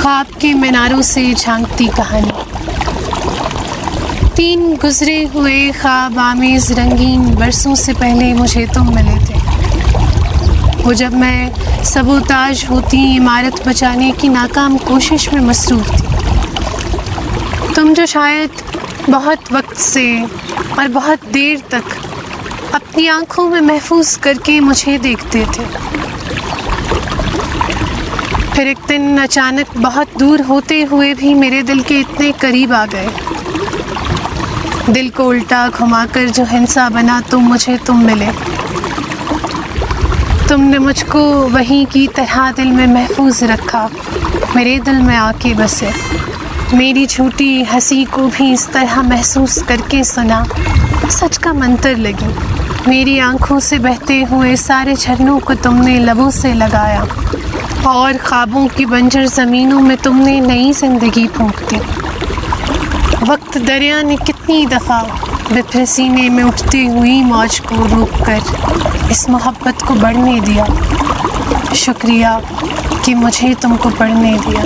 خواب کے میناروں سے جھانکتی کہانی۔ 3 گزرے ہوئے خواب آمیز رنگین برسوں سے پہلے مجھے تم ملے تھے، وہ جب میں سبوتاژ ہوتی عمارت بچانے کی ناکام کوشش میں مصروف تھی۔ تم جو شاید بہت وقت سے اور بہت دیر تک اپنی آنکھوں میں محفوظ کر کے مجھے دیکھتے تھے، پھر ایک دن اچانک بہت دور ہوتے ہوئے بھی میرے دل کے اتنے قریب آ گئے۔ دل کو الٹا گھما کر جو ہنسا بنا تم ملے۔ تم نے مجھ کو وہیں کی طرح دل میں محفوظ رکھا، میرے دل میں آ کے بسے۔ میری جھوٹی ہنسی کو بھی اس طرح محسوس کر کے سنا، سچ کا منتر لگی۔ میری آنکھوں سے بہتے ہوئے سارے جھرنوں کو تم نے لبوں سے لگایا، اور خوابوں کی بنجر زمینوں میں تم نے نئی زندگی پھونک دی۔ وقت دریا نے کتنی دفعہ بپھر سینے میں اٹھتی ہوئی موج کو روک کر اس محبت کو بڑھنے دیا۔ شکریہ کہ مجھے تم کو پڑھنے دیا۔